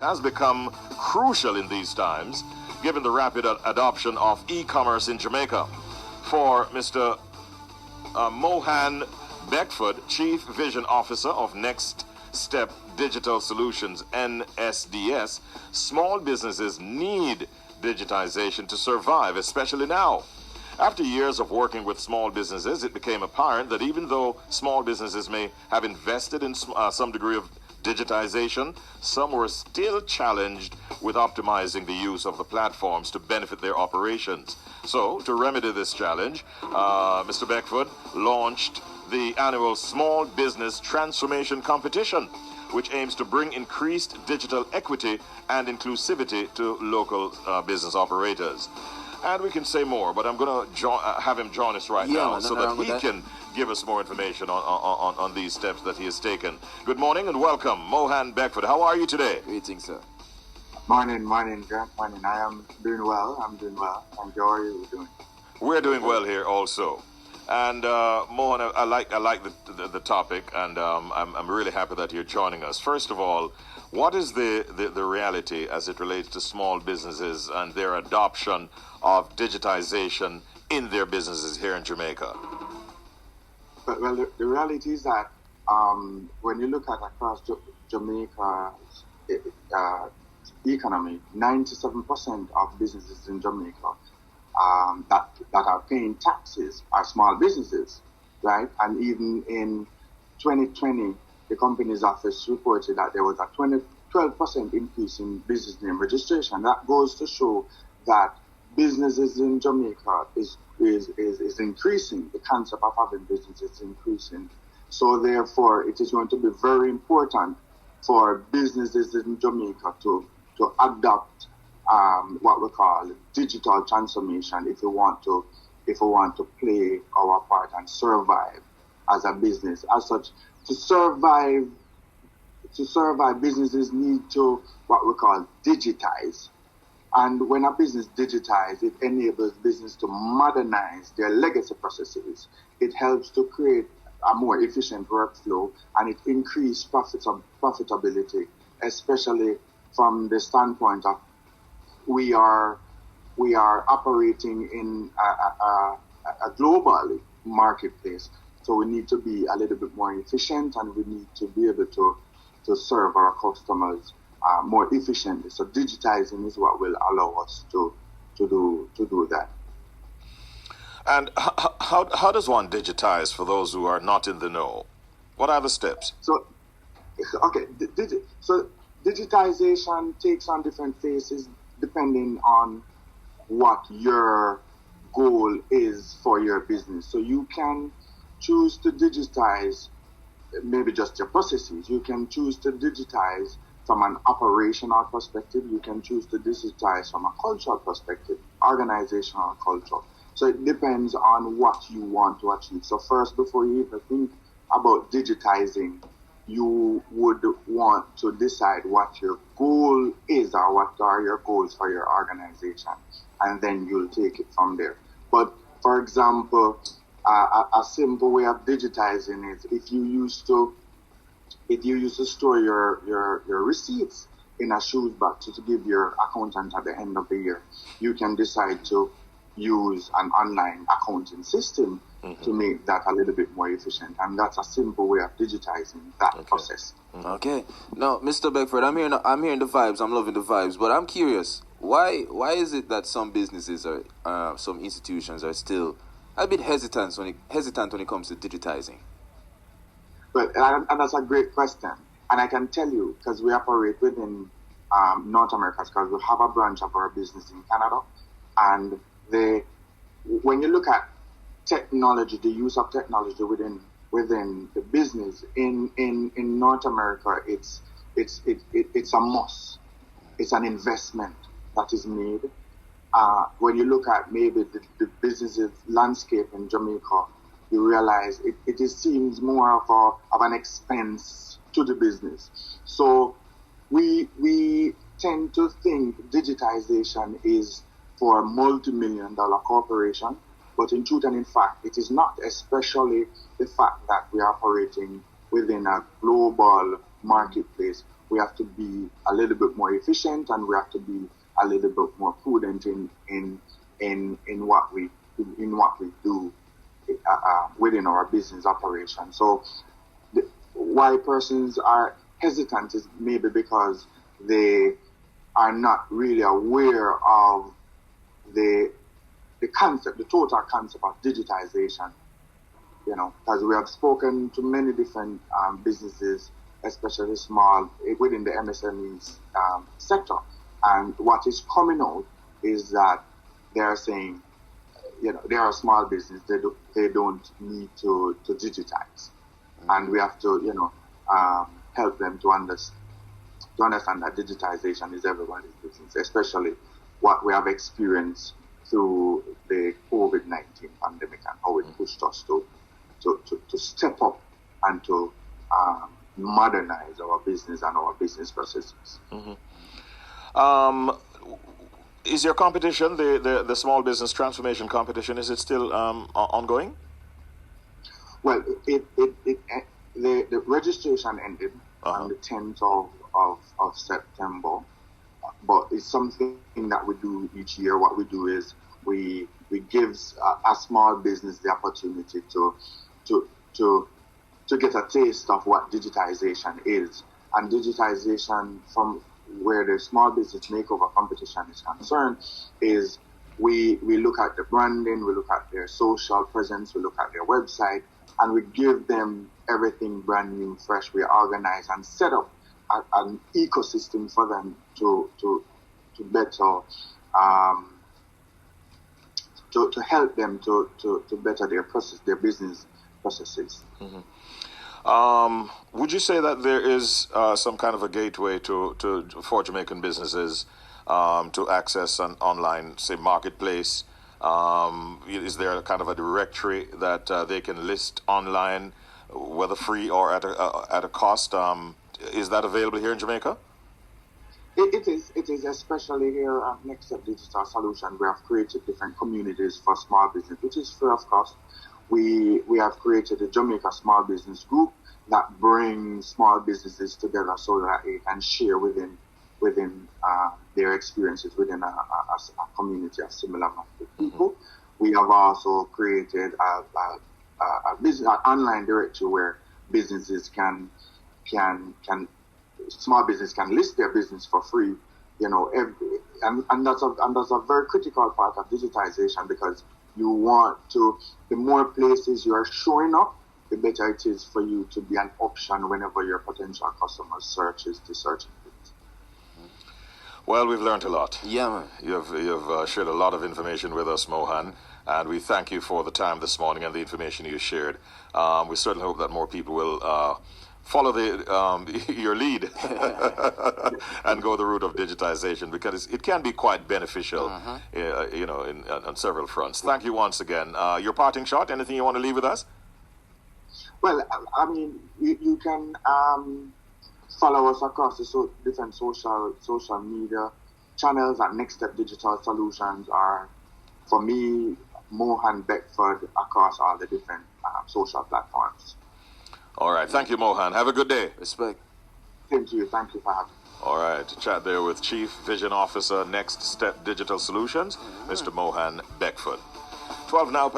has become crucial in these times, given the rapid adoption of e-commerce in Jamaica. For Mr. Mohan Beckford, Chief Vision Officer of Next Step Digital Solutions, NSDS, small businesses need digitization to survive, especially now. After years of working with small businesses, it became apparent that even though small businesses may have invested in some degree of digitization, some were still challenged with optimizing the use of the platforms to benefit their operations. So, to remedy this challenge, Mr. Beckford launched the annual Small Business Transformation Competition, which aims to bring increased digital equity and inclusivity to local business operators. And we can say more, but I'm going to have him join us right now so that he can give us more information on these steps that he has taken. Good morning and welcome, Mohan Beckford. How are you today? Greetings, sir. Morning, Grant. Morning. I am doing well. Thank you. How are you doing? We're doing well here also. And Mohan, I like the topic, and I'm really happy that you're joining us. First of all, what is the reality as it relates to small businesses and their adoption of digitization in their businesses here in Jamaica? Well, the reality is that when you look at across Jamaica's economy, 97% of businesses in Jamaica that are paying taxes are small businesses, right? And even in 2020, the Companies Office reported that there was a 12% increase in business name registration. That goes to show that businesses in Jamaica is increasing. The concept of having businesses is increasing. So therefore, it is going to be very important for businesses in Jamaica to adopt what we call digital transformation if we want to play our part and survive as a business. As such, to survive, businesses need to what we call digitize. And when a business digitizes, it enables business to modernize their legacy processes. It helps to create a more efficient workflow, and it increases profitability, especially from the standpoint of we are operating in a global marketplace. So we need to be a little bit more efficient, and we need to be able to serve our customers more efficiently. So digitizing is what will allow us to do that. And how does one digitize for those who are not in the know? What are the steps? So digitization takes on different phases depending on what your goal is for your business. So you can choose to digitize maybe just your processes. You can choose to digitize from an operational perspective. You can choose to digitize from a cultural perspective, organizational culture. So it depends on what you want to achieve. So first, before you even think about digitizing, you would want to decide what your goal is or what are your goals for your organization, and then you'll take it from there. But for example, a simple way of digitizing is if you used to store your receipts in a shoes box to give your accountant at the end of the year, you can decide to use an online accounting system to make that a little bit more efficient. And that's a simple way of digitizing that process. Okay. Now, Mr. Beckford, I'm hearing the vibes. I'm loving the vibes. But I'm curious, why is it that some businesses or some institutions are still a bit hesitant when it comes to digitizing? But and that's a great question. And I can tell you, because we operate within North America, because we have a branch of our business in Canada, and when you look at technology, the use of technology within the business in North America, it's a must. It's an investment that is made. When you look at maybe the business landscape in Jamaica, you realize it seems more of an expense to the business. So we tend to think digitization is for multi-million-dollar corporation, but in truth and in fact, it is not, especially the fact that we are operating within a global marketplace we have to be a little bit more efficient, and we have to be a little bit more prudent in what we do within our business operation. So why persons are hesitant is maybe because they are not really aware of the concept, the total concept of digitization. Because we have spoken to many different businesses, especially small, within the MSMEs sector. And what is coming out is that they are saying, they are a small business, they don't need to digitize. And we have to, help them to understand that digitization is everybody's business, especially what we have experienced through the COVID-19 pandemic and how it pushed us to step up and to modernize our business and our business processes. Is your competition, the small business transformation competition, is it still ongoing? Well, the registration ended on the 10th of September, but it's something that we do each year. What we do is we give a small business the opportunity to get a taste of what digitization is. And digitization, from where the small business makeover competition is concerned, is we look at the branding, we look at their social presence, we look at their website, and we give them everything brand new, fresh. We organize and set up an ecosystem for them to better to help them to better their business processes. Would you say that there is some kind of a gateway for Jamaican businesses to access an online, say, marketplace? Is there a kind of a directory that they can list online, whether free or at a cost? Is that available here in Jamaica? It is, especially here at Next Step Digital Solution. We have created different communities for small business, which is free of cost. We have created a Jamaica Small Business Group that brings small businesses together so that they can share within their experiences within a community of similar-minded people. We have also created a business online directory where businesses small business can list their business for free, and that's a very critical part of digitization, because you want to, the more places you are showing up, the better it is for you to be an option whenever your potential customer searches to search it. Well, we've learned a lot. Yeah, man. You've shared a lot of information with us, Mohan, and we thank you for the time this morning and the information you shared. We certainly hope that more people will follow your lead and go the route of digitization, because it can be quite beneficial, on several fronts. Thank you once again. Your parting shot, anything you want to leave with us? Well, I mean, you can follow us across the different social media channels at Next Step Digital Solutions, or for me, Mohan Beckford, across all the different social platforms. All right. Thank you, Mohan. Have a good day. Respect. Thank you. Thank you for having me. All right. Chat there with Chief Vision Officer, Next Step Digital Solutions, Mr. Mohan Beckford. 12 now.